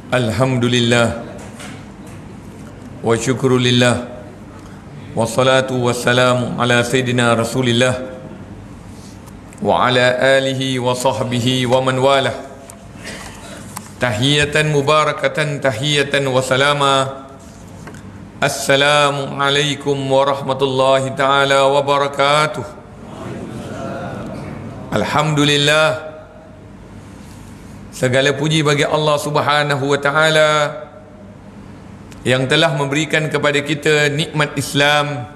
Alhamdulillah wa syukrulillah wassalatu wassalamu ala sayyidina Rasulillah wa ala alihi wa sahbihi wa man walah. Tahiyatan mubarakatan tahiyatan wa salama. Assalamu alaikum warahmatullahi ta'ala wabarakatuh. Alhamdulillah, segala puji bagi Allah Subhanahu wa ta'ala yang telah memberikan kepada kita nikmat Islam,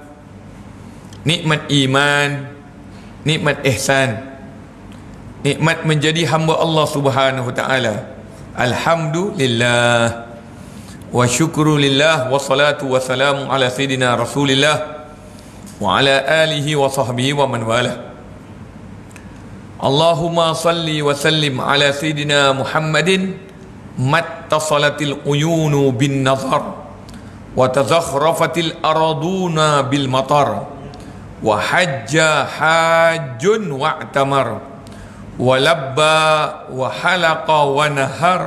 nikmat iman, nikmat ihsan, nikmat menjadi hamba Allah Subhanahu wa ta'ala. Alhamdulillah wa syukrulillah wassalatu wassalamu ala sayyidina Rasulillah wa ala alihi wa sahbihi wa man walah. Allahumma salli wa sallim ala sayyidina Muhammadin mattasalatil uyunu bin nazar wa tazakhrafatil araduna bil matar wa hajja hajjun wa i'tamar wa labba wa halaqa wa nahar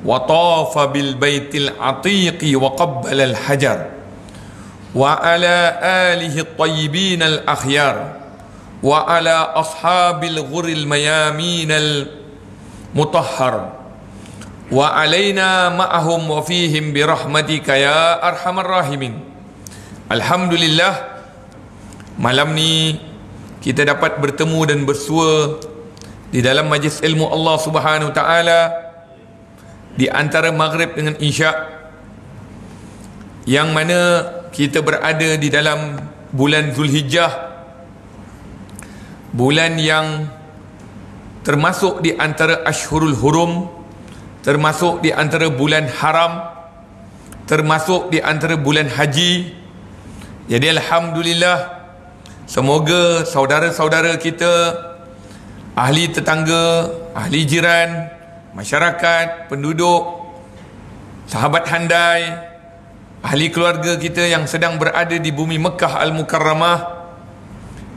wa tafa bil baitil atiqi wa qabbala al hajar wa ala alihi at-tayyibin al akhyar wa ala ashabil ghuril mayaminal mutahhar wa alaina ma'ahum wa fihim birahmatika ya arhamar rahimin. Alhamdulillah, malam ni kita dapat bertemu dan bersua di dalam majlis ilmu Allah Subhanahu ta'ala di antara maghrib dengan isyak, yang mana kita berada di dalam bulan Zulhijjah, bulan yang termasuk di antara Ashhurul Hurum, termasuk di antara bulan haram, termasuk di antara bulan haji. Jadi alhamdulillah, semoga saudara-saudara kita, ahli tetangga, ahli jiran, masyarakat, penduduk, sahabat handai, ahli keluarga kita yang sedang berada di bumi Mekah Al-Mukarramah,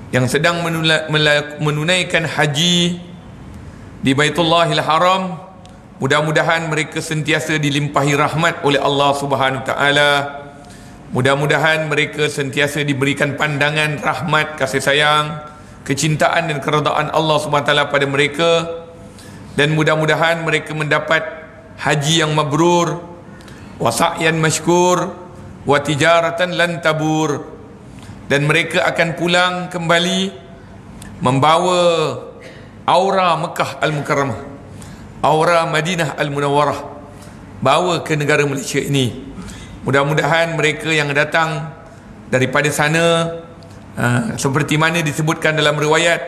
yang sedang menunaikan haji di Baitullahil Haram, mudah-mudahan mereka sentiasa dilimpahi rahmat oleh Allah Subhanahu ta'ala. Mudah-mudahan mereka sentiasa diberikan pandangan rahmat, kasih sayang, kecintaan dan keredaan Allah Subhanahu ta'ala pada mereka, dan mudah-mudahan mereka mendapat haji yang mabrur, wa sa'yan mashkur, wa tijaratan lan tabur, dan mereka akan pulang kembali membawa aura Mekah Al-Mukarramah, aura Madinah Al-Munawwarah, bawa ke negara Malaysia ini. Mudah-mudahan mereka yang datang daripada sana, seperti mana disebutkan dalam riwayat,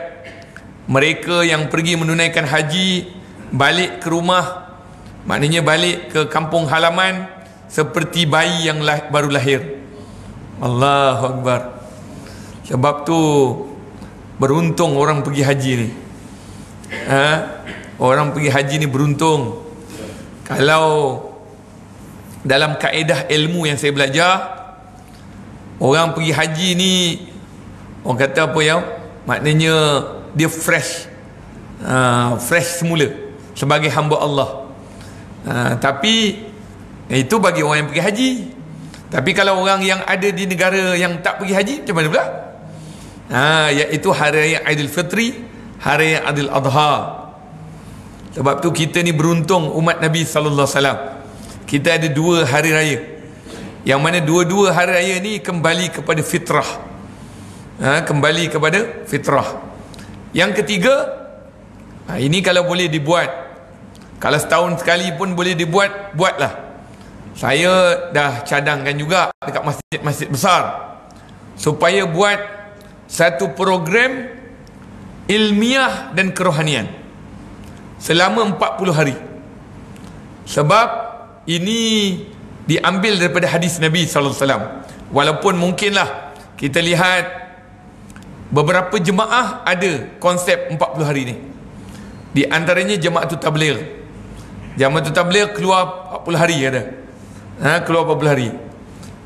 mereka yang pergi menunaikan haji balik ke rumah, maknanya balik ke kampung halaman seperti bayi yang baru lahir. Allahu Akbar. Sebab tu beruntung orang pergi haji ni. Orang pergi haji ni beruntung. Kalau dalam kaedah ilmu yang saya belajar, orang pergi haji ni, orang kata apa ya, maknanya dia fresh, fresh semula sebagai hamba Allah. Tapi itu bagi orang yang pergi haji. Tapi kalau orang yang ada di negara yang tak pergi haji, macam mana pula? Iaitu hari raya Aidilfitri, hari raya Aidil Adha. Sebab tu kita ni beruntung umat Nabi sallallahu alaihi wasallam. Kita ada dua hari raya, yang mana dua-dua hari raya ni kembali kepada fitrah. Kembali kepada fitrah. Yang ketiga, ini kalau boleh dibuat, kalau setahun sekali pun boleh dibuat, buatlah. Saya dah cadangkan juga dekat masjid-masjid besar supaya buat satu program ilmiah dan kerohanian selama 40 hari. Sebab ini diambil daripada hadis Nabi sallallahu alaihi wasallam. Walaupun mungkinlah kita lihat beberapa jemaah ada konsep 40 hari ni. Di antaranya Jamaatul Tabligh. Jamaatul Tabligh keluar 40 hari ada. Keluar 40 hari.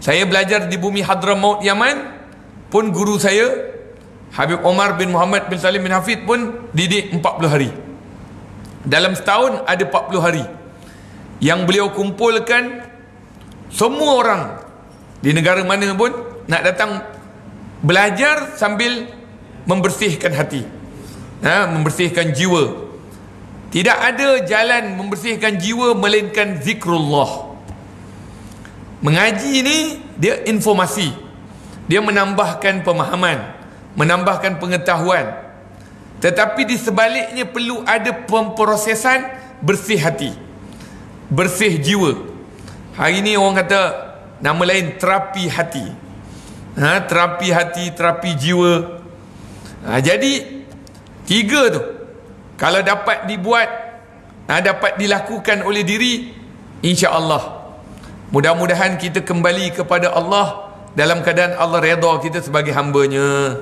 Saya belajar di bumi Hadramaut Yaman pun, guru saya Habib Omar bin Muhammad bin Salim bin Hafid pun didik 40 hari. Dalam setahun ada 40 hari. yang beliau kumpulkan semua orang di negara mana pun nak datang belajar sambil membersihkan hati, membersihkan jiwa. Tidak ada jalan membersihkan jiwa melainkan zikrullah. Mengaji ni dia informasi, dia menambahkan pemahaman, menambahkan pengetahuan, tetapi di sebaliknya perlu ada pemprosesan bersih hati, bersih jiwa. Hari ni orang kata nama lain terapi hati, terapi hati, terapi jiwa. Jadi tiga tu kalau dapat dibuat, dapat dilakukan oleh diri, insya-Allah mudah-mudahan kita kembali kepada Allah dalam keadaan Allah redha kita sebagai hamba-Nya.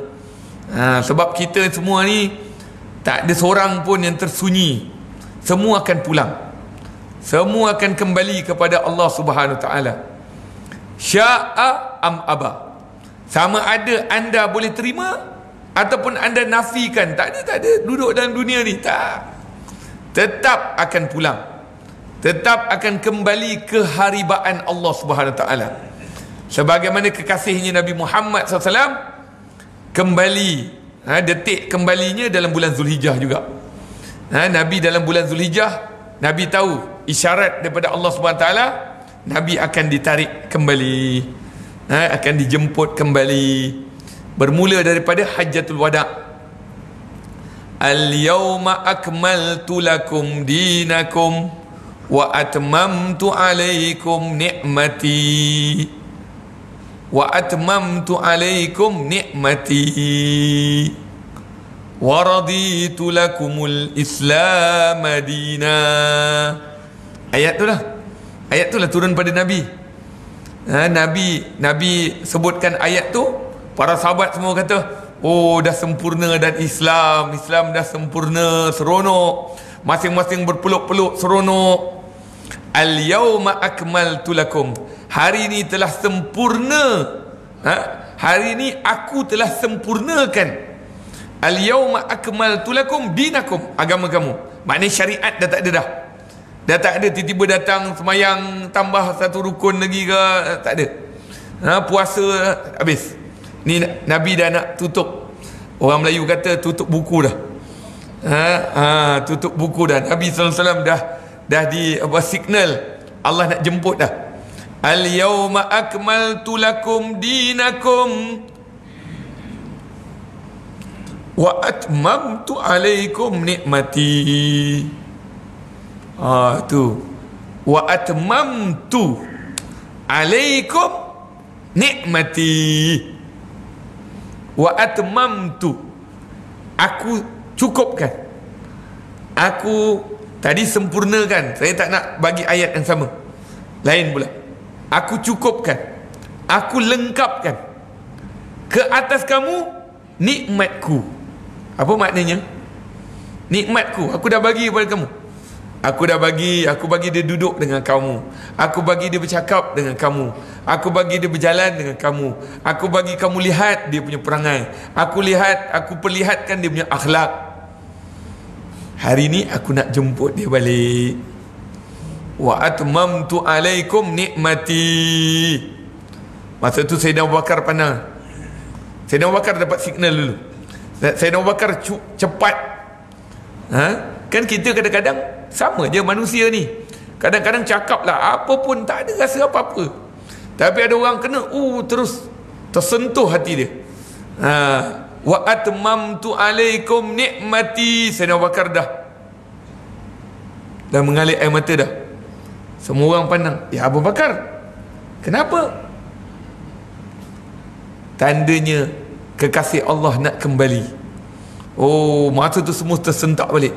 Sebab kita semua ni tak ada seorang pun yang tersunyi. Semua akan pulang, semua akan kembali kepada Allah Subhanahu taala. Sya'a am aba, sama ada anda boleh terima ataupun anda nafikan. Tak ada duduk dalam dunia ni, tak. Tetap akan pulang, tetap akan kembali ke haribaan Allah Subhanahu taala. Sebagaimana kekasihnya Nabi Muhammad SAW kembali, detik kembalinya dalam bulan Zulhijjah juga. Nabi dalam bulan Zulhijjah, Nabi tahu isyarat daripada Allah Subhanahu taala, Nabi akan ditarik kembali, akan dijemput kembali. Bermula daripada Hajjatul Wada'. Al-yawma akmaltu lakum dinakum wa atmamtu alaikum ni'mati wa atmamtu alaikum ni'mati wa raditu lakumul islam madina. Ayat tu lah turun pada Nabi. Nabi sebutkan ayat tu, para sahabat semua kata, oh dah sempurna dan Islam dah sempurna, seronok, masing-masing berpeluk-peluk seronok. Al-yawma akmaltu lakum, hari ini telah sempurna, hari ini aku telah sempurnakan. Al-yawma akmaltu lakum dinakum, agama kamu. Maknanya syariat dah tak ada dah. Dah tak ada tiba-tiba datang semayang tambah satu rukun lagi ke, tak ada. Puasa habis. Ni Nabi dah nak tutup. Orang Melayu kata tutup buku dah. Tutup buku dah. Nabi SAW dah di signal Allah nak jemput dah. Al-yawma akmaltu lakum dinakum wa atmamtu alaikum ni'mati. Tu wa atmamtu alaikum ni'mati wa atmamtu, aku cukupkan, aku tadi sempurnakan. Saya tak nak bagi ayat yang sama, lain pula. Aku cukupkan, aku lengkapkan ke atas kamu nikmatku. Apa maknanya? Nikmatku aku dah bagi kepada kamu. Aku bagi dia duduk dengan kamu. Aku bagi dia bercakap dengan kamu. Aku bagi dia berjalan dengan kamu. Aku bagi kamu lihat dia punya perangai. Aku perlihatkan dia punya akhlak. Hari ni aku nak jemput dia balik. Wa atmamtu alaikum nikmati. Masa tu Sayyidina Abu Bakar pandang. Sayyidina Abu Bakar dapat signal dulu. Sayyidina Abu Bakar cepat. Kan kita kadang-kadang sama je manusia ni. Kadang-kadang cakap lah apa pun tak ada rasa apa-apa. Tapi ada orang kena terus tersentuh hati dia. Wa atmamtu alaikum nikmati. Sayyidina Abu Bakar dah mengalir air mata dah. Semua orang pandang, ya Abu Bakar, kenapa? Tandanya kekasih Allah nak kembali. Masa tu semua tersentak balik.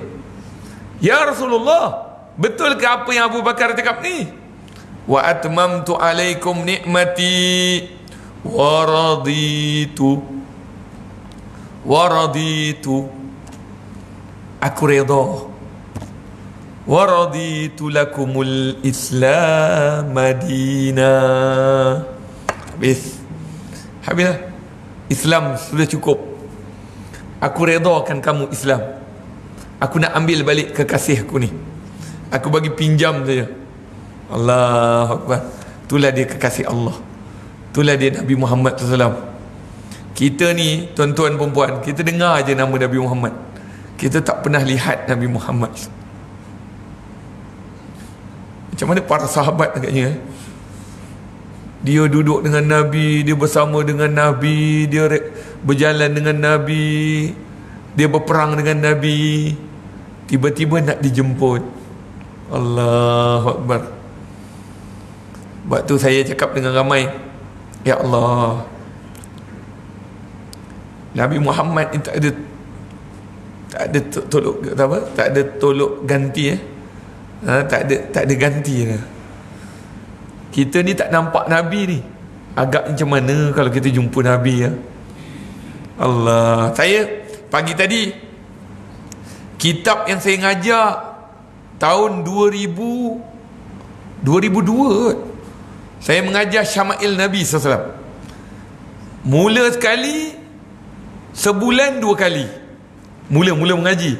Ya Rasulullah, betul ke apa yang Abu Bakar cakap ni? Wa atmamtu alaikum nikmati wa raditu aku redha wa raditu lakumul islam madinah. Habislah. Islam sudah cukup. Aku redakan kamu Islam. Aku nak ambil balik kekasih aku ni. Aku bagi pinjam saja. Allahu Akbar. Itulah dia kekasih Allah. Itulah dia Nabi Muhammad SAW. Kita ni tuan-tuan perempuan, kita dengar aje nama Nabi Muhammad, kita tak pernah lihat Nabi Muhammad. Macam mana para sahabat agaknya, dia duduk dengan Nabi, dia bersama dengan Nabi, dia berjalan dengan Nabi, dia berperang dengan Nabi, tiba-tiba nak dijemput. Allahu Akbar. Sebab tu saya cakap dengan ramai, ya Allah, Nabi Muhammad ni tak ada tolok apa? Tak ada tolok ganti tak ada ganti lah. Kita ni tak nampak Nabi ni, agak macam mana kalau kita jumpa Nabi ya. Allah. Saya pagi tadi, kitab yang saya ngajar tahun 2002 saya mengajar Syama'il Nabi SAW. Mula sekali sebulan 2 kali. Mula mengaji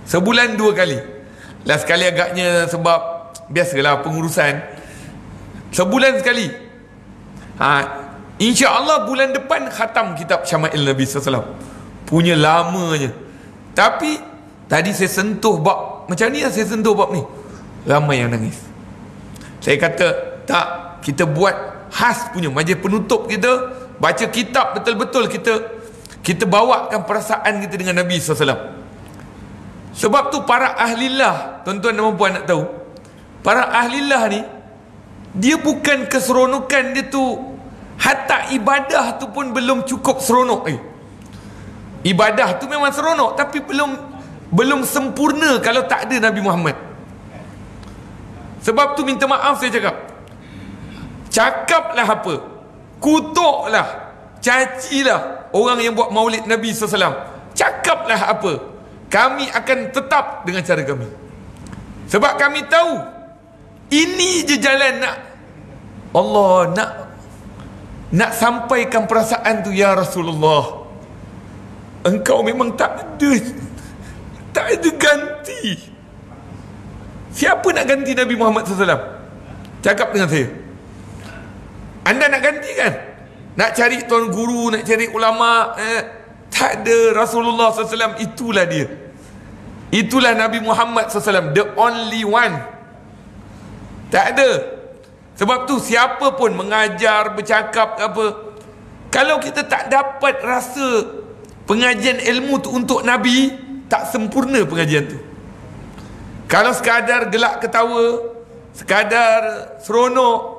sebulan 2 kali. Last sekali agaknya sebab biasalah pengurusan, sebulan sekali. InsyaAllah bulan depan khatam kitab Syama'il Nabi SAW. Punya lamanya. Tapi tadi saya sentuh bab macam ni, saya sentuh bab ni, ramai yang nangis. Saya kata tak, kita buat khas punya majlis penutup kita, baca kitab betul-betul kita bawakan perasaan kita dengan Nabi SAW. Sebab tu para ahlillah, tuan-tuan dan puan nak tahu, para ahlillah ni, dia bukan keseronokan dia tu, hatta ibadah tu pun belum cukup seronok. Ibadah tu memang seronok, tapi belum sempurna kalau tak ada Nabi Muhammad. Sebab tu minta maaf saya cakaplah apa, kutuklah, cacilah orang yang buat maulid Nabi SAW, cakaplah apa, kami akan tetap dengan cara kami. Sebab kami tahu ini je jalan Allah nak sampaikan perasaan tu. Ya Rasulullah, engkau memang tak ada ganti. Siapa nak ganti Nabi Muhammad SAW? Cakap dengan saya. Anda nak ganti kan? Nak cari tuan guru, nak cari ulama, tak ada. Rasulullah SAW, itulah dia. Itulah Nabi Muhammad SAW, the only one. Tak ada. Sebab tu siapa pun mengajar, bercakap apa, kalau kita tak dapat rasa pengajian ilmu tu untuk Nabi, tak sempurna pengajian tu. Kalau sekadar gelak ketawa, sekadar seronok,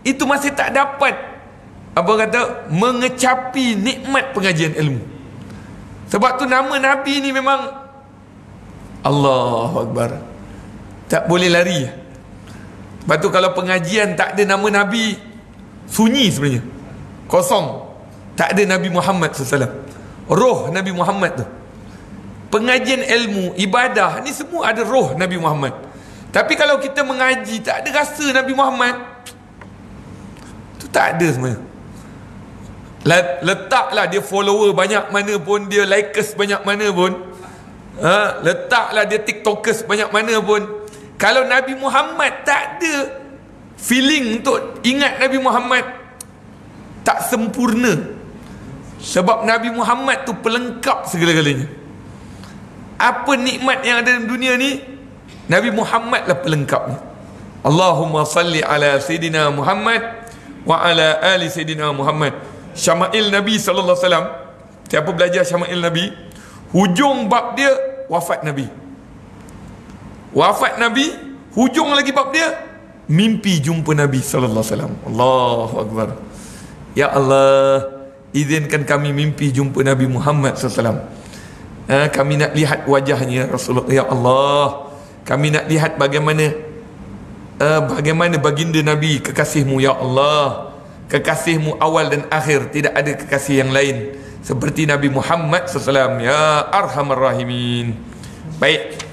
itu masih tak dapat mengecapi nikmat pengajian ilmu. Sebab tu nama Nabi ni memang Allahu Akbar, tak boleh lari. Sebab tu kalau pengajian tak ada nama Nabi, sunyi sebenarnya, kosong, tak ada Nabi Muhammad SAW, roh Nabi Muhammad tu. Pengajian ilmu, ibadah ni semua ada roh Nabi Muhammad. Tapi kalau kita mengaji tak ada rasa Nabi Muhammad, tu tak ada sebenarnya. Letaklah dia follower banyak mana pun, dia likers banyak mana pun, letaklah dia tiktokers banyak mana pun, kalau Nabi Muhammad tak ada feeling untuk ingat Nabi Muhammad, tak sempurna. Sebab Nabi Muhammad tu pelengkap segala-galanya. Apa nikmat yang ada dalam dunia ni, Nabi Muhammad lah pelengkapnya. Allahumma salli ala Sayyidina Muhammad wa ala ali Sayyidina Muhammad. Syama'il Nabi sallallahu alaihi wasallam, siapa belajar Syama'il Nabi, hujung bab dia wafat Nabi. Wafat Nabi, hujung lagi bab dia mimpi jumpa Nabi sallallahu alaihi wasallam. Allahu Akbar. Ya Allah, izinkan kami mimpi jumpa Nabi Muhammad sallallahu alaihi wasallam. Kami nak lihat wajahnya Rasulullah. Ya Allah, kami nak lihat bagaimana baginda Nabi, kekasihmu. Ya Allah, kekasihmu awal dan akhir, tidak ada kekasih yang lain seperti Nabi Muhammad SAW. Ya Arhamar Rahimin. Baik,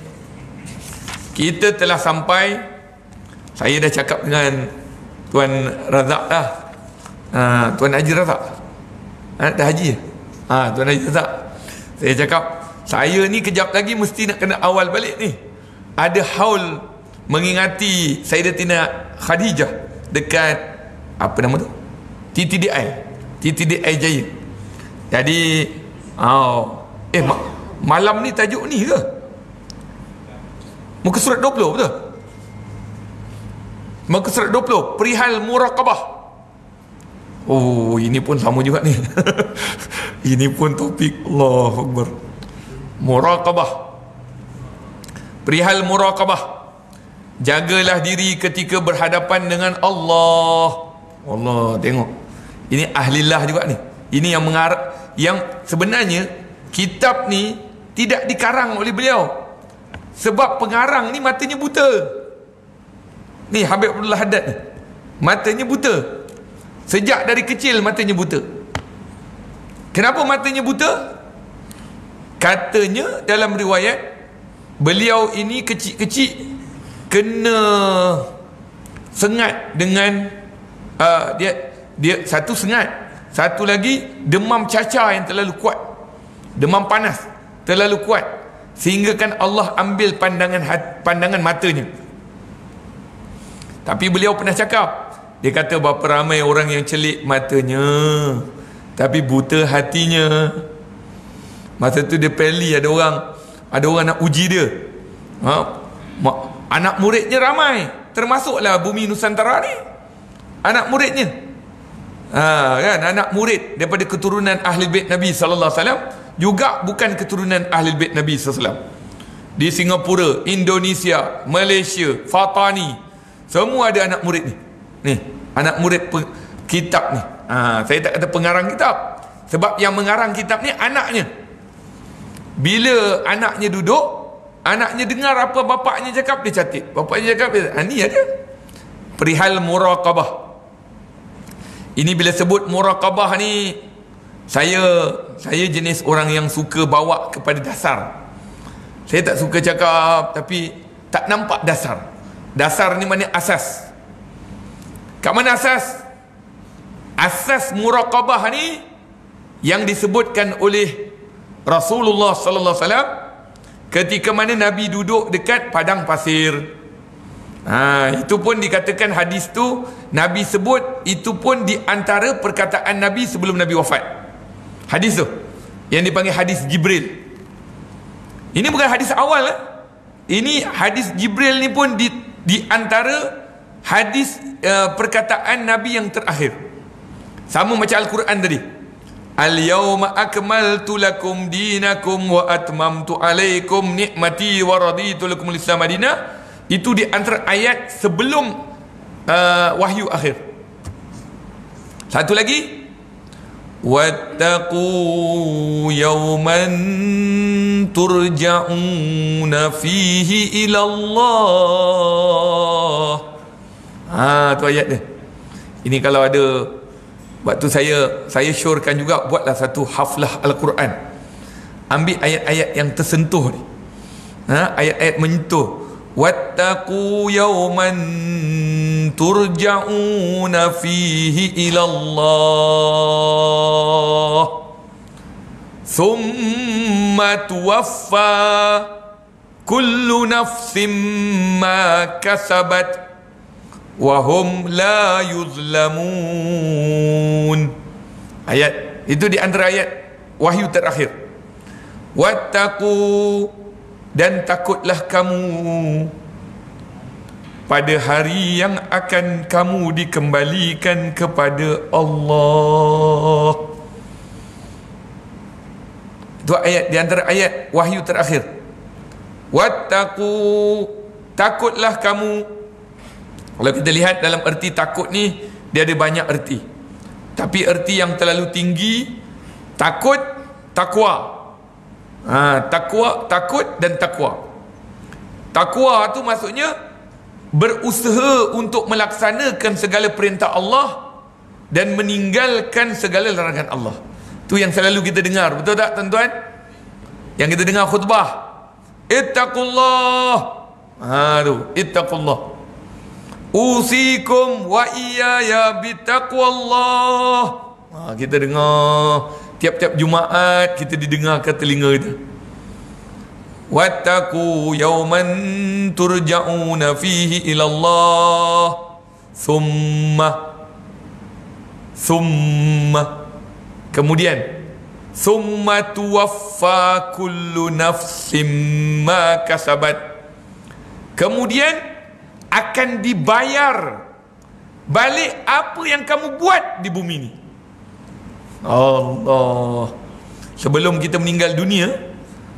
kita telah sampai, saya dah cakap dengan Tuan Razak dah, Tuan Haji Razak dah haji Tuan Haji Razak, saya cakap, saya ni kejap lagi mesti nak kena awal balik ni. Ada haul mengingati Sayyidatina Khadijah dekat apa nama tu, TTDI Jaya. Jadi malam ni tajuk ni ke? Muka surat 20 betul? Muka surat 20 perihal muraqabah. Oh, ini pun sama juga ni. Ini pun topik, Allahu Akbar. Muraqabah. Perihal muraqabah. Jagalah diri ketika berhadapan dengan Allah. Allah, tengok. Ini ahlillah juga ni. Ini yang yang sebenarnya kitab ni tidak dikarang oleh beliau. Sebab pengarang ni matanya buta. Ni Habib Abdullah Haddad ni. Matanya buta. Sejak dari kecil matanya buta. Kenapa matanya buta? Katanya dalam riwayat, beliau ini kecil-kecil kena sengat dengan dia satu sengat, satu lagi demam cacar yang terlalu kuat, demam panas terlalu kuat, sehingga kan Allah ambil pandangan matanya. Tapi beliau pernah cakap, dia kata berapa ramai orang yang celik matanya tapi buta hatinya. Masa tu dia peli, ada orang nak uji dia. Anak muridnya ramai, termasuklah Bumi Nusantara ni anak muridnya. Kan, anak murid daripada keturunan Ahli Bait Nabi sallallahu alaihi wasallam, juga bukan keturunan Ahli Bait Nabi sallallahu alaihi wasallam. Di Singapura, Indonesia, Malaysia, Fatani, semua ada anak murid ni. Ni, anak murid kitab ni. Saya tak kata pengarang kitab, sebab yang mengarang kitab ni anaknya. Bila anaknya duduk, anaknya dengar apa bapaknya cakap, dia catat. Bapaknya cakap, ni ada perihal muraqabah. Ini bila sebut muraqabah ni, saya jenis orang yang suka bawa kepada dasar. Saya tak suka cakap tapi tak nampak dasar. Dasar ni mana asas. Kat mana asas? Asas muraqabah ni yang disebutkan oleh Rasulullah sallallahu alaihi wasallam ketika mana Nabi duduk dekat padang pasir. Itu pun dikatakan hadis tu Nabi sebut, itu pun di antara perkataan Nabi sebelum Nabi wafat. Hadis tu yang dipanggil hadis Jibril. Ini bukan hadis awal Ini hadis Jibril ni pun di antara hadis perkataan Nabi yang terakhir. Sama macam Al-Quran tadi. Al-yawma akmaltu lakum dinakum wa atmamtu alaikum ni'mati wa raditu lakum al-Islam madina. Itu di antara ayat sebelum wahyu akhir. Satu lagi, wattaqu yawman turja'una fihi ila Allah. Tu ayat dia. Ini kalau ada, waktu saya syorkan juga, buatlah satu haflah Al-Quran. Ambil ayat-ayat yang tersentuh ni. Ayat-ayat menyentuh. Wattaqu yawman turja'una fihi ila Allah thumma tuwaffa kullu nafsin ma kasabat wa hum la yuzlamun. Ayat itu di antara ayat wahyu terakhir. Wattaqu, dan takutlah kamu pada hari yang akan kamu dikembalikan kepada Allah. Itu ayat di antara ayat wahyu terakhir. Wattaqu, takutlah kamu. Kalau kita lihat dalam erti takut ni, dia ada banyak erti. Tapi erti yang terlalu tinggi, takut, takwa. Takut dan takwa. Takwa tu maksudnya berusaha untuk melaksanakan segala perintah Allah dan meninggalkan segala larangan Allah. Tu yang selalu kita dengar, betul tak tuan-tuan? Yang kita dengar khutbah, ittaqullah. Tu ittaqullah. Usikum wa iyaya bitaqwallah. Kita dengar tiap-tiap Jumaat, kita didengar ke telinga kita. Wattaqu yawman turja'una fihi ila Allah Summa. Kemudian summa tuwaffa kullu nafsim ma kasabat. Kemudian akan dibayar balik apa yang kamu buat di bumi ni. Allah. Sebelum kita meninggal dunia,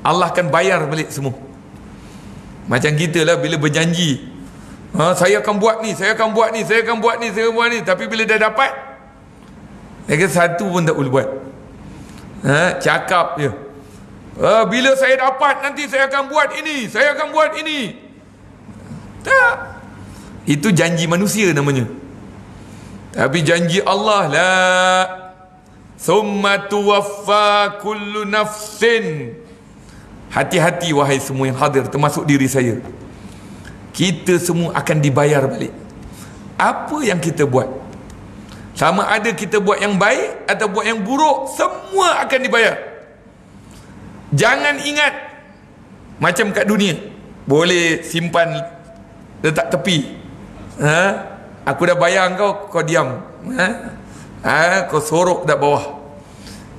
Allah akan bayar balik semua. Macam kita lah bila berjanji, saya akan buat ni, saya akan buat ni, saya akan buat ni, saya akan buat ni. Tapi bila dah dapat, dia kata satu pun tak boleh buat. Cakap je. Bila saya dapat, nanti saya akan buat ini, saya akan buat ini. Tak. Itu janji manusia namanya. Tapi janji Allah, la summa tuwaffa kullu nafsin. Hati-hati wahai semua yang hadir, termasuk diri saya. Kita semua akan dibayar balik apa yang kita buat. Sama ada kita buat yang baik atau buat yang buruk, semua akan dibayar. Jangan ingat macam kat dunia, boleh simpan letak tepi. Aku dah bayar kau, kau diam. Kau sorok kat bawah.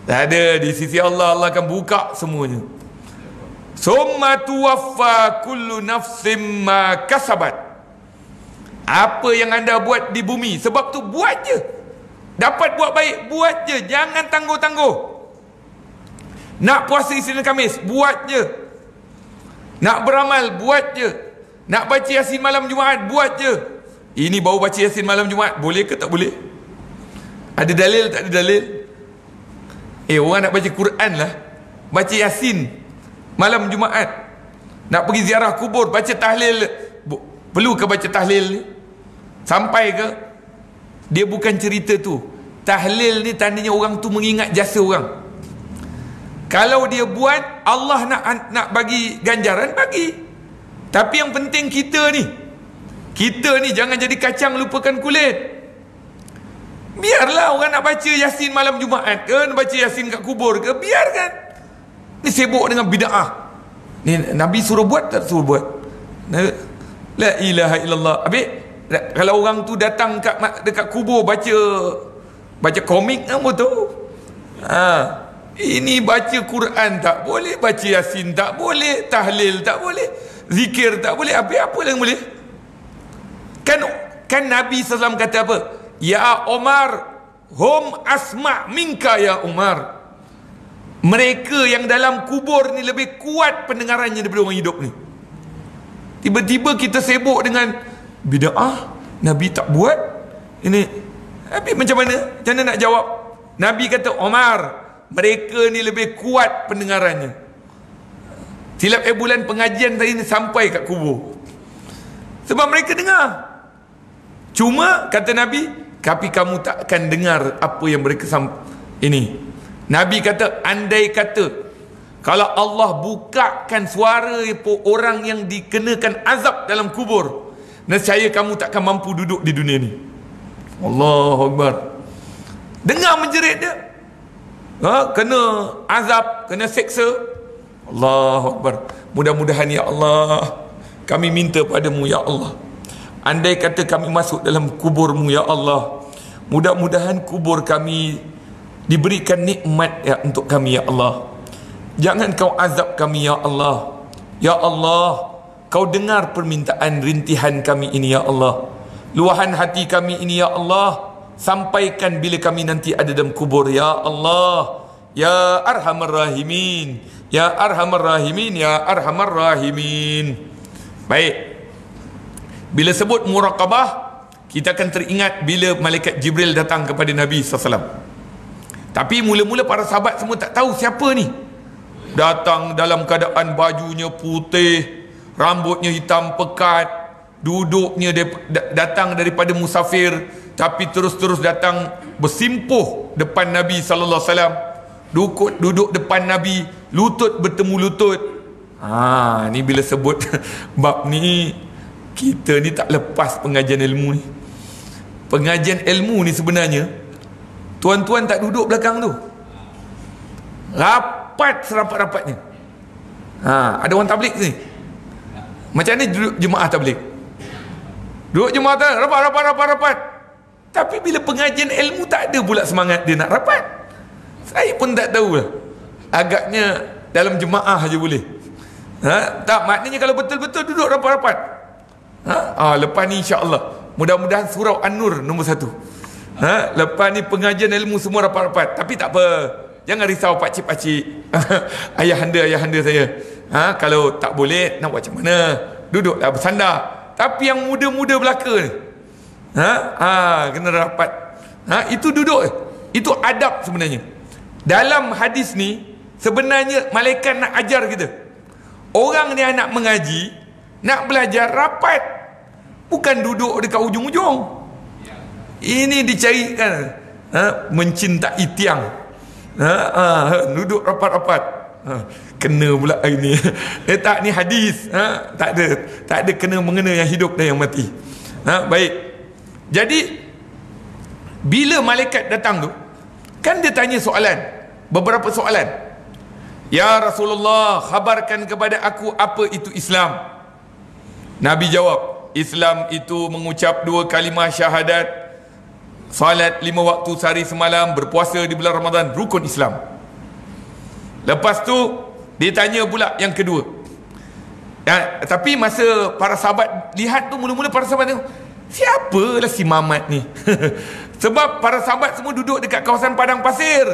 Tak ada. Di sisi Allah, Allah akan buka semuanya. Summa tuwaffa kullu nafsim ma kasabat. Apa yang anda buat di bumi, sebab tu buat je. Dapat buat baik, buat je. Jangan tangguh-tangguh. Nak puasa Isnin Khamis, buat je. Nak beramal, buat je. Nak baca Yasin malam Jumaat, buat je. Ini baru baca Yasin malam Jumaat, boleh ke tak boleh? Ada dalil tak ada dalil? Orang nak baca Quran lah, baca Yasin malam Jumaat. Nak pergi ziarah kubur, baca tahlil, perlu ke baca tahlil ni? Sampai ke? Dia bukan cerita tu. Tahlil ni tandanya orang tu mengingat jasa orang. Kalau dia buat, Allah nak bagi ganjaran, bagi. Tapi yang penting kita ni jangan jadi kacang lupakan kulit. Biarlah orang nak baca Yasin malam Jumaat ke, nak baca Yasin kat kubur ke, biarkan. Ni sibuk dengan bid'ah. Ni Nabi suruh buat tak suruh buat? La ilaha illallah. Habis kalau orang tu datang dekat kubur baca komik, apa tu? Ini baca Quran tak boleh, baca Yasin tak boleh, tahlil tak boleh, zikir tak boleh, apa yang boleh? Kan Nabi SAW kata apa? Ya Umar, hum asma' minka ya Umar. Mereka yang dalam kubur ni lebih kuat pendengarannya daripada orang hidup ni. Tiba-tiba kita sibuk dengan bid'ah, Nabi tak buat ini. Tapi macam mana nak jawab? Nabi kata, Umar, mereka ni lebih kuat pendengarannya. Silap bulan pengajian tadi ni sampai kat kubur, sebab mereka dengar. Cuma kata Nabi, tapi kamu tak akan dengar apa yang mereka ini. Nabi kata, andai kata kalau Allah bukakan suara orang yang dikenakan azab dalam kubur, nescaya kamu tak akan mampu duduk di dunia ni. Allahu Akbar. Dengar menjerit dia, kena azab, kena seksa. Allahu Akbar. Mudah-mudahan ya Allah, kami minta padamu ya Allah, andai kata kami masuk dalam kuburmu ya Allah, mudah-mudahan kubur kami diberikan nikmat ya untuk kami ya Allah. Jangan kau azab kami ya Allah. Ya Allah, kau dengar permintaan rintihan kami ini ya Allah, luahan hati kami ini ya Allah. Sampaikan bila kami nanti ada dalam kubur ya Allah. Ya Arhamar Rahimin, Ya Arhamar Rahimin, Ya Arhamar Rahimin. Baik, bila sebut muraqabah, kita akan teringat bila malaikat Jibril datang kepada Nabi SAW. Tapi mula-mula para sahabat semua tak tahu siapa ni. Datang dalam keadaan bajunya putih, rambutnya hitam pekat, duduknya datang daripada musafir, tapi terus-terus datang bersimpuh depan Nabi SAW. Duduk depan Nabi, lutut bertemu lutut. Ni bila sebut bab ni, kita ni tak lepas pengajian ilmu ni. Pengajian ilmu ni sebenarnya tuan-tuan tak duduk belakang tu, rapat serapat-rapatnya. Ada orang tabligh ni, macam ni duduk jemaah tabligh. Duduk jemaah tu, rapat. Tapi bila pengajian ilmu tak ada pula semangat dia nak rapat. Saya pun tak tahu lah. Agaknya dalam jemaah aja boleh. Tak, maknanya kalau betul-betul duduk rapat-rapat. Lepas ni insya-Allah mudah-mudahan surau An-Nur nombor 1. Lepas ni pengajian ilmu semua rapat-rapat. Tapi tak apa, jangan risau pakcik-pakcik. ayahanda saya. Kalau tak boleh nak buat macam mana? Duduklah bersandar. Tapi yang muda-muda belaka ni, kena rapat. Itu duduk. Itu adab sebenarnya. Dalam hadis ni sebenarnya malaikat nak ajar kita. Orang ni nak mengaji, nak belajar rapat. Bukan duduk dekat ujung-ujung. Ini dicarikan mencintai tiang. Duduk rapat-rapat. Kena pula ini. Tak, ni hadis. Tak ada kena mengena yang hidup dan yang mati. Baik. Jadi bila malaikat datang tu, kan dia tanya soalan, beberapa soalan. Ya Rasulullah, khabarkan kepada aku apa itu Islam. Nabi jawab, Islam itu mengucap 2 kalimah syahadat, salat 5 waktu sehari semalam, berpuasa di bulan Ramadan, rukun Islam. Lepas tu dia tanya pula yang kedua. Tapi masa para sahabat lihat tu, mula-mula para sahabat tengok, siapalah si Mamat ni? Sebab para sahabat semua duduk dekat kawasan padang pasir.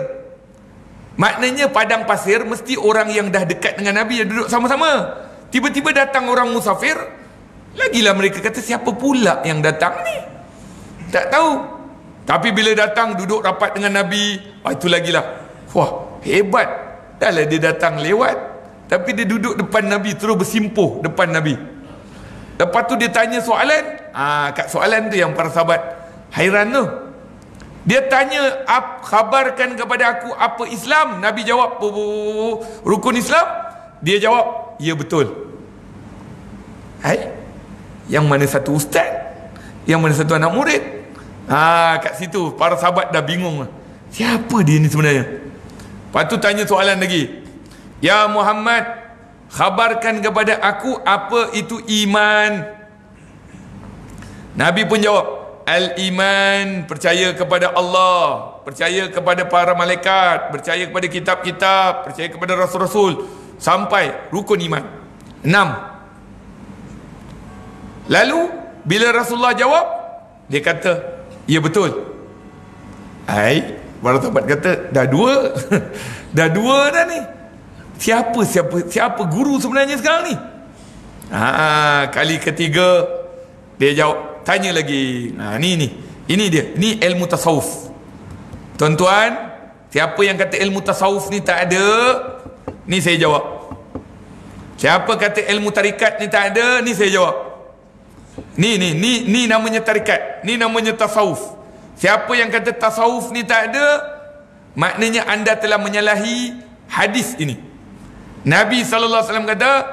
Maknanya padang pasir mesti orang yang dah dekat dengan Nabi yang duduk sama-sama. Tiba-tiba datang orang musafir, lagilah mereka kata siapa pula yang datang ni? Tak tahu. Tapi bila datang duduk rapat dengan Nabi, itu lagilah, wah hebat. Dah lah dia datang lewat, tapi dia duduk depan Nabi, terus bersimpuh depan Nabi. Lepas tu dia tanya soalan. Kat soalan tu yang para sahabat hairan tu. Dia tanya, khabarkan kepada aku apa Islam. Nabi jawab, rukun Islam. Dia jawab, ya betul. Yang mana satu ustaz, yang mana satu anak murid? Kat situ para sahabat dah bingung, siapa dia ni sebenarnya? Lepas tu tanya soalan lagi, ya Muhammad, khabarkan kepada aku apa itu iman. Nabi pun jawab, al-iman, percaya kepada Allah, percaya kepada para malaikat, percaya kepada kitab-kitab, percaya kepada rasul-rasul, sampai rukun iman 6. Lalu bila Rasulullah jawab, dia kata, ya betul. Para sahabat kata, dah 2 dah 2 dah ni. Siapa guru sebenarnya sekarang ni? Kali ketiga dia jawab, tanya lagi. Ini dia, ni ilmu tasawuf. Tuan-tuan, siapa yang kata ilmu tasawuf ni tak ada, ni saya jawab. Siapa kata ilmu tarikat ni tak ada, ni saya jawab. Ni namanya tarikat, ni namanya tasawuf. Siapa yang kata tasawuf ni tak ada, maknanya anda telah menyalahi hadis ini. Nabi SAW kata,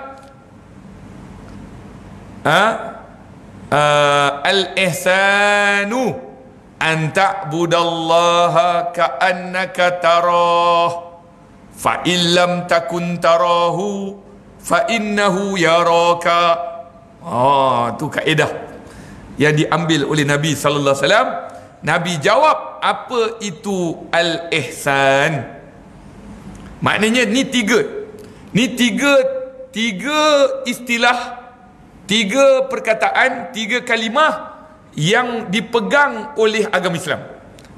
al-ihsanu an ta'budallaha ka'annaka tarah, fa illam takun tarahu fa innahu yaraka. Tu kaedah yang diambil oleh Nabi SAW. Nabi jawab, apa itu al-ihsan? Maknanya ni tiga istilah, 3 perkataan, 3 kalimah yang dipegang oleh agama Islam.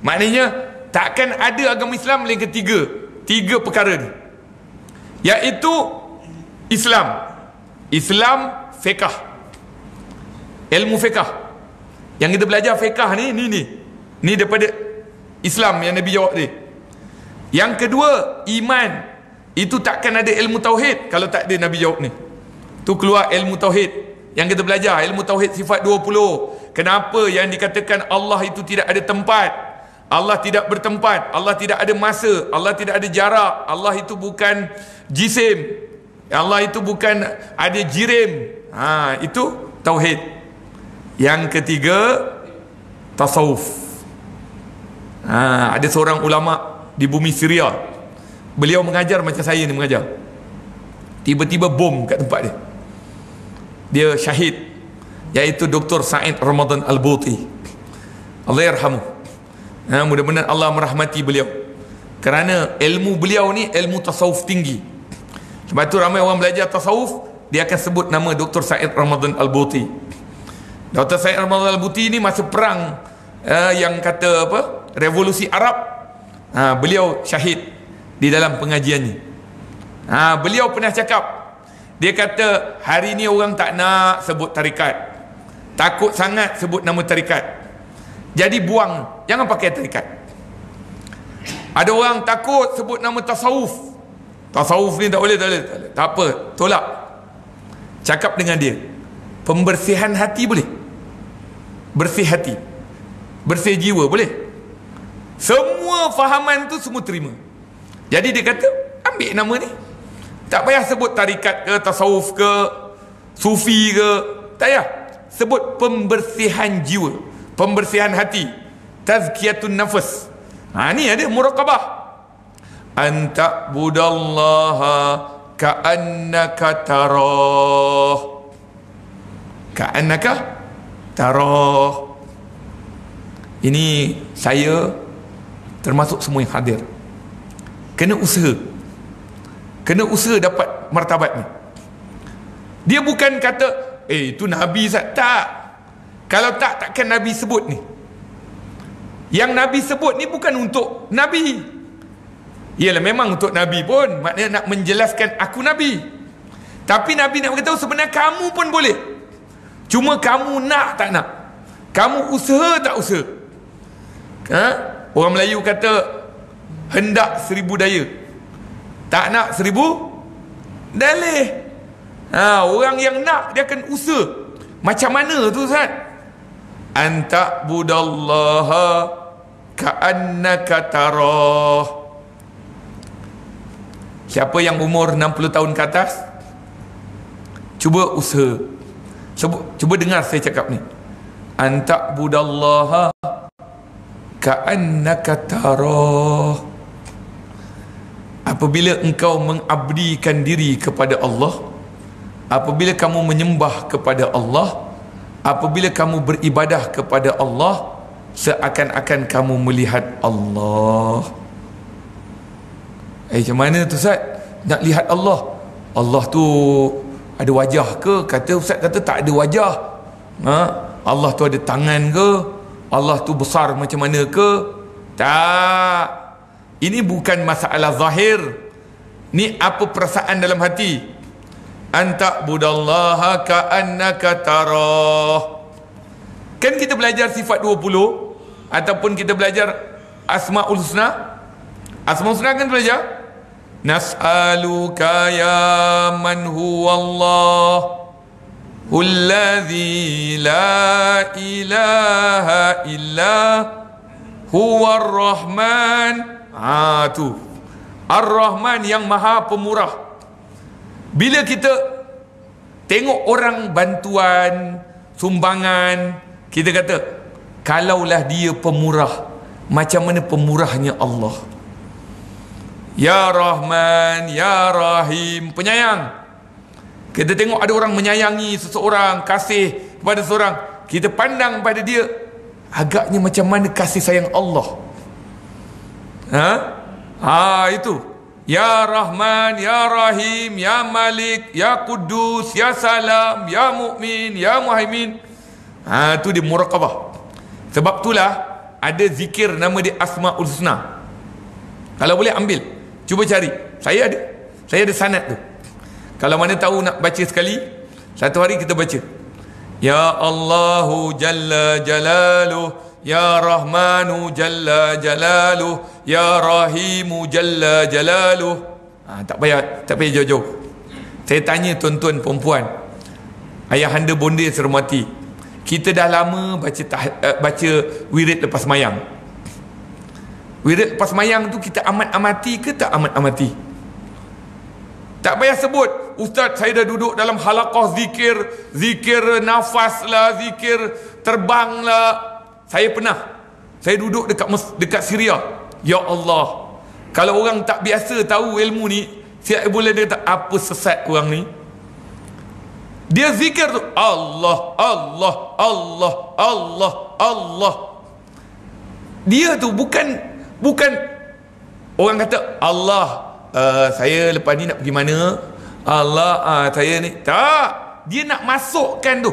Maknanya takkan ada agama Islam melainkan 3 perkara ni, iaitu Islam, fiqh, ilmu fiqh. Yang kita belajar fiqh ni daripada Islam yang Nabi jawab dia. Yang kedua, iman. Itu takkan ada ilmu tauhid kalau tak ada Nabi jawab ni. Tu keluar ilmu tauhid yang kita belajar, ilmu tauhid sifat 20. Kenapa yang dikatakan Allah itu tidak ada tempat, Allah tidak bertempat, Allah tidak ada masa, Allah tidak ada jarak, Allah itu bukan jisim, Allah itu bukan ada jirim. Itu tauhid. Yang ketiga, tasawuf. Ada seorang ulama di bumi Syria, beliau mengajar macam saya ni mengajar. Tiba-tiba bom kat tempat dia, dia syahid. iaitu Dr. Said Ramadan Al-Buti. Allah yarhamu. Mudah-mudahan Allah merahmati beliau, kerana ilmu beliau ni ilmu tasawuf tinggi. Sebab tu ramai orang belajar tasawuf, dia akan sebut nama Dr. Said Ramadan Al-Buti. Dr. Said Ramadan Al-Buti ni masa perang yang kata apa, revolusi Arab, beliau syahid di dalam pengajiannya. Beliau pernah cakap, dia kata hari ni orang tak nak sebut tarikat, takut sangat sebut nama tarikat, jadi buang, jangan pakai tarikat. Ada orang takut sebut nama tasawuf, tasawuf ni tak boleh, tak apa, tolak. Cakap dengan dia, pembersihan hati boleh, bersih hati, bersih jiwa boleh. Semua fahaman tu semua terima. Jadi dia kata ambil nama ni, tak payah sebut tarikat ke, tasawuf ke, sufi ke, tak payah. Sebut pembersihan jiwa, pembersihan hati, tazkiyatun nafas. Ni ada muraqabah. Anta budallaha ka'annaka tarah, ka'annaka tarah. Ini saya termasuk semua yang hadir kena usaha, kena usaha dapat martabat ni. Dia bukan kata itu Nabi Zat, tak. Kalau tak, takkan Nabi sebut ni. Yang Nabi sebut ni bukan untuk Nabi. Ialah memang untuk Nabi pun, maknanya nak menjelaskan aku Nabi. Tapi Nabi nak beritahu sebenarnya kamu pun boleh. Cuma kamu nak tak nak, kamu usaha tak usaha. Orang Melayu kata hendak 1000 daya, tak nak 1000 dalih. Orang yang nak dia akan usaha. Macam mana tu Ustaz? Anta budallaha ka'annaka tarah. Siapa yang umur 60 tahun ke atas, cuba usaha, cuba dengar saya cakap ni. Anta budallaha ka'annaka tarah. Apabila engkau mengabdikan diri kepada Allah, apabila kamu menyembah kepada Allah, apabila kamu beribadah kepada Allah, seakan-akan kamu melihat Allah. Macam mana tu Ustaz nak lihat Allah? Allah tu ada wajah ke? Kata Ustaz kata tak ada wajah. Allah tu ada tangan ke? Allah tu besar macam mana ke? Tak. Ini bukan masalah zahir. Ni apa perasaan dalam hati. Anta budallaha ka'annaka tarah. Kan kita belajar sifat 20 ataupun kita belajar Asmaul Husna. Asmaul Husna kan belajar. Nas'aluka ya man huwallah alladzi la ilaha illa huwar rahman. Tu Ar-Rahman yang maha pemurah. Bila kita tengok orang bantuan, sumbangan, kita kata kalaulah dia pemurah, macam mana pemurahnya Allah. Ya Rahman, Ya Rahim, penyayang. Kita tengok ada orang menyayangi seseorang, kasih kepada seseorang, kita pandang pada dia, agaknya macam mana kasih sayang Allah. Itu Ya Rahman, Ya Rahim, Ya Malik, Ya Kudus, Ya Salam, Ya Mu'min, Ya Muhaimin. Itu dia muraqabah. Sebab itulah ada zikir nama dia Asmaul Husna. Kalau boleh ambil, cuba cari. Saya ada sanad tu. Kalau mana tahu nak baca sekali, satu hari kita baca. Ya Allahu Jalla Jalaluh, Ya Rahmanu Jalla Jalaluh, Ya Rahimu Jalla Jalaluh. Tak payah jauh-jauh. Saya tanya tuan-tuan perempuan, ayahanda bonda sermati, kita dah lama baca wirid lepas mayang. Wirid lepas mayang tu kita amat-amati ke tak amat-amati? Tak payah sebut, Ustaz saya dah duduk dalam halaqah zikir nafas lah, zikir terbang lah. Saya duduk dekat Syria. Ya Allah, kalau orang tak biasa tahu ilmu ni, siap boleh dia kata apa sesat orang ni. Dia zikir tu Allah, Allah, Allah, Allah, Allah. Dia tu bukan orang kata Allah, saya lepas ni nak pergi mana, Allah, saya ni tak. Dia nak masukkan tu,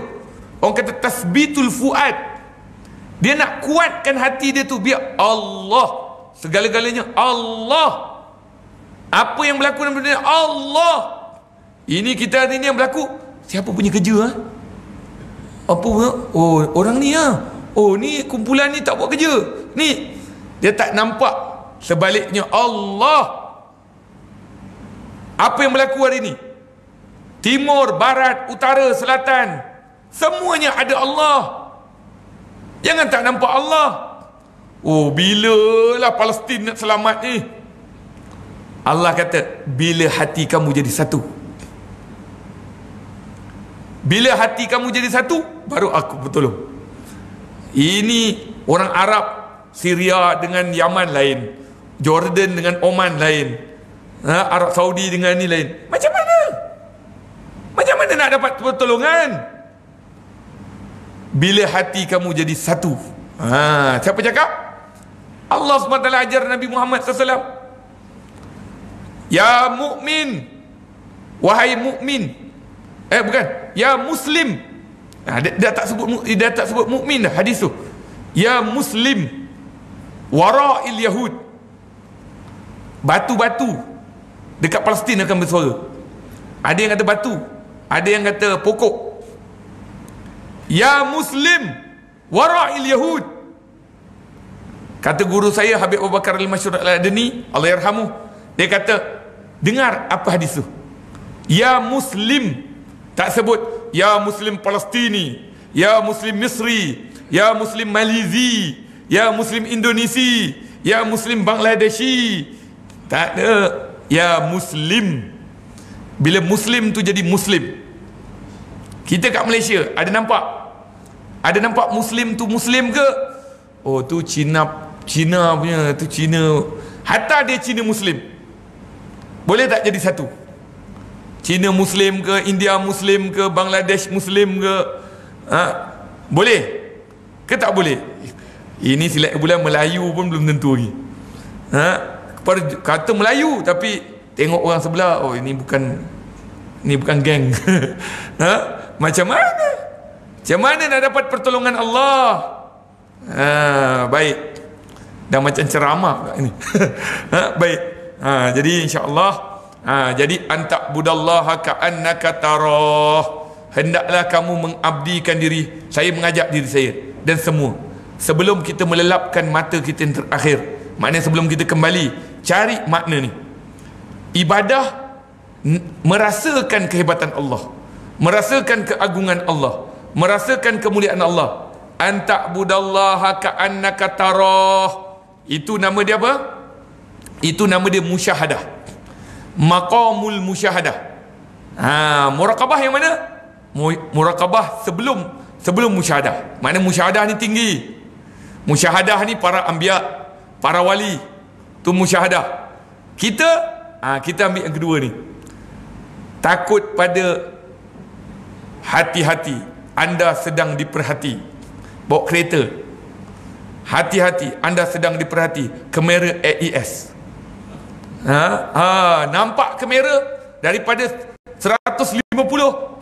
orang kata tasbitul fuad. Dia nak kuatkan hati dia tu, biar Allah segala-galanya Allah. Apa yang berlaku dalam dunia Allah. Ini kita hari ni yang berlaku, siapa punya kerja apa? Oh, orang ni oh, ni kumpulan ni tak buat kerja ni. Dia tak nampak sebaliknya Allah. Apa yang berlaku hari ni, timur, barat, utara, selatan, semuanya ada Allah. Jangan tak nampak Allah. Oh, bilalah Palestin nak selamat ni. Allah kata, bila hati kamu jadi satu, bila hati kamu jadi satu, baru aku bertolong. Ini orang Arab, Syria dengan Yaman lain, Jordan dengan Oman lain, Arab Saudi dengan ni lain. Macam mana? Macam mana nak dapat pertolongan? Bila hati kamu jadi satu. Siapa cakap? Allah SWT ajar Nabi Muhammad SAW. Ya mukmin, wahai mukmin. Bukan, ya muslim. Dia tak sebut mukmin dah hadis tu. Ya muslim wara'il yahud. Batu-batu dekat Palestin akan bersuara. Ada yang kata batu, ada yang kata pokok. Ya muslim wara'il yahud. Kata guru saya Habib Abu Bakar Al-Masyhur Al-Adni, Allah yarhamuh, dia kata, dengar apa hadis tu. Ya muslim, tak sebut ya muslim Palestini, ya muslim Misri, ya muslim Malizi, ya muslim Indonesia, ya muslim Bangladeshi. Tak ada. Ya muslim. Bila muslim tu jadi muslim. Kita kat Malaysia ada nampak? Ada nampak muslim tu muslim ke? Oh, tu Cina punya, tu Cina. Hatta dia Cina muslim. Boleh tak jadi satu? Cina muslim ke, India muslim ke, Bangladesh muslim ke? Boleh ke tak boleh? Ini silat bulan Melayu pun belum tentu lagi. Kata Melayu tapi tengok orang sebelah, oh ini bukan geng. Macam mana? Macam mana nak dapat pertolongan Allah? Baik. Dah macam ceramah ini. Baik. Jadi insya-Allah, jadi antak budallaha ka'annaka tarah. Hendaklah kamu mengabdikan diri. Saya mengajak diri saya dan semua, sebelum kita melelapkan mata kita yang terakhir, maknanya sebelum kita kembali, cari makna ni. Ibadah, merasakan kehebatan Allah, merasakan keagungan Allah, merasakan kemuliaan Allah. Antak budallaha ka'annaka tarah. Itu nama dia apa? Itu nama dia musyahadah. Maqamul musyahadah. Muraqabah yang mana? Muraqabah sebelum musyahadah. Mana musyahadah ni tinggi. Musyahadah ni para anbiya, para wali. Tu musyahadah. Kita ambil yang kedua ni. Takut pada hati-hati. Anda sedang diperhati. Bawa kereta, hati-hati, anda sedang diperhati. Kamera AES. Nampak kamera daripada 150, 90.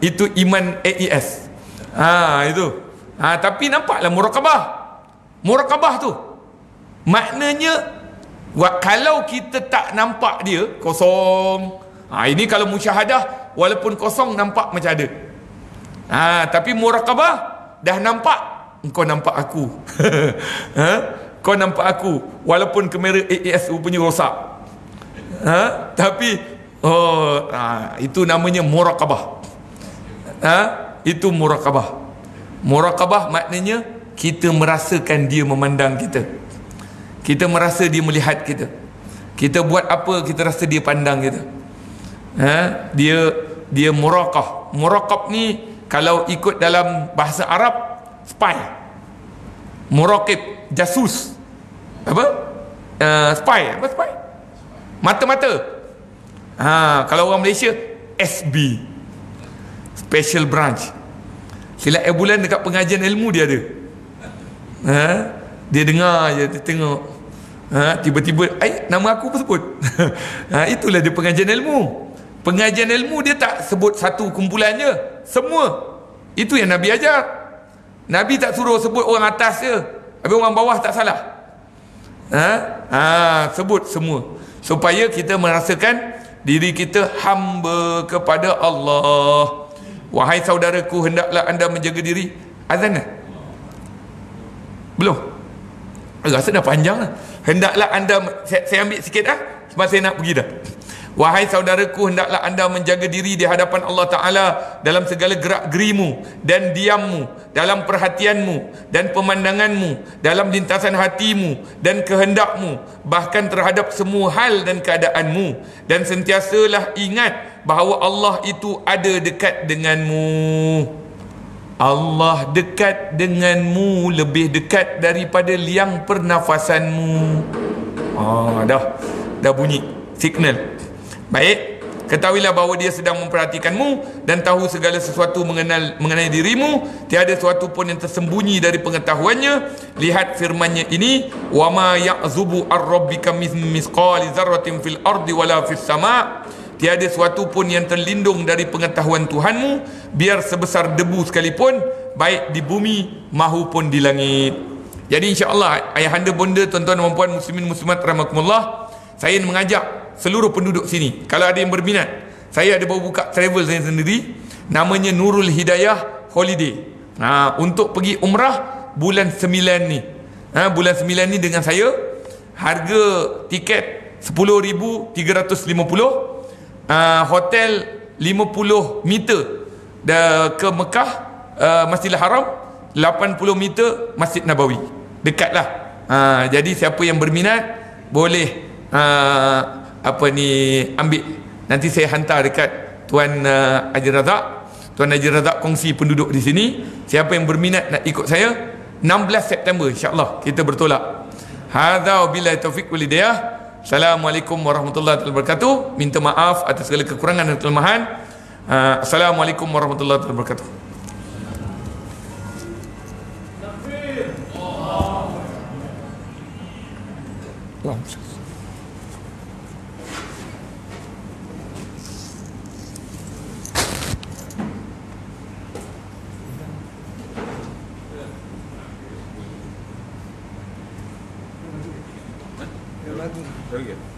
Itu iman AES. Itu. Tapi nampaklah muraqabah. Muraqabah tu maknanya, kalau kita tak nampak dia kosong. Ini kalau musyahadah, walaupun kosong nampak macam ada. Tapi muraqabah dah nampak. Engkau nampak aku. Kau nampak aku walaupun kamera AES punya rosak. Tapi itu namanya muraqabah. Itu muraqabah. Muraqabah maknanya kita merasakan dia memandang kita. Kita merasa dia melihat kita. Kita buat apa, kita rasa dia pandang kita. Dia muraqah. Muraqab ni kalau ikut dalam bahasa Arab, spy. Muraqib, jasus. Apa? Spy. Apa spy? Mata-mata. Kalau orang Malaysia, SB, Special Branch. Silat air bulan dekat pengajian ilmu dia ada. Dia dengar je, dia tengok. Tiba-tiba, nama aku pun sebut. Itulah dia pengajian ilmu. Pengajian ilmu dia tak sebut satu kumpulan je, semua. Itu yang Nabi ajar. Nabi tak suruh sebut orang atas je, habis orang bawah tak salah. Sebut semua, supaya kita merasakan diri kita hamba kepada Allah. Wahai saudaraku, hendaklah anda menjaga diri. Azan dah? Belum? Rasa dah panjang lah. Hendaklah anda, saya ambil sikit sebab saya nak pergi dah. Wahai saudaraku, hendaklah anda menjaga diri di hadapan Allah Ta'ala dalam segala gerak gerimu dan diammu, dalam perhatianmu dan pemandanganmu, dalam lintasan hatimu dan kehendakmu, bahkan terhadap semua hal dan keadaanmu. Dan sentiasalah ingat bahawa Allah itu ada dekat denganmu. Allah dekat denganmu, lebih dekat daripada liang pernafasanmu. Dah bunyi signal. Baik, ketahuilah bahawa dia sedang memperhatikanmu dan tahu segala sesuatu mengenai dirimu. Tiada sesuatu pun yang tersembunyi dari pengetahuannya. Lihat firman-Nya ini, wa ma ya'zubu ar-rabbika mithqali dzarratin fil ardi wala fis sama'. Tiada sesuatu pun yang terlindung dari pengetahuan Tuhanmu, biar sebesar debu sekalipun, baik di bumi mahupun di langit. Jadi insya-Allah ayahanda bonda, tuan-tuan dan puan muslimin muslimat rahimakumullah, saya mengajak seluruh penduduk sini, kalau ada yang berminat, saya ada baru buka travel saya sendiri, namanya Nurul Hidayah Holiday. Untuk pergi umrah bulan 9 ni. Bulan 9 ni dengan saya, harga tiket 10,350, hotel 50 meter ke Mekah, Masjidil Haram, 80 meter Masjid Nabawi, dekatlah. Jadi siapa yang berminat boleh ambil. Nanti saya hantar dekat Tuan Haji Razak. Tuan Haji Razak kongsi penduduk di sini. Siapa yang berminat nak ikut saya, 16 September insya-Allah kita bertolak. Hadza wabillahi taufiq wal hidayah. Assalamualaikum warahmatullahi wabarakatuh. Minta maaf atas segala kekurangan dan kelemahan. Assalamualaikum warahmatullahi wabarakatuh. Very good.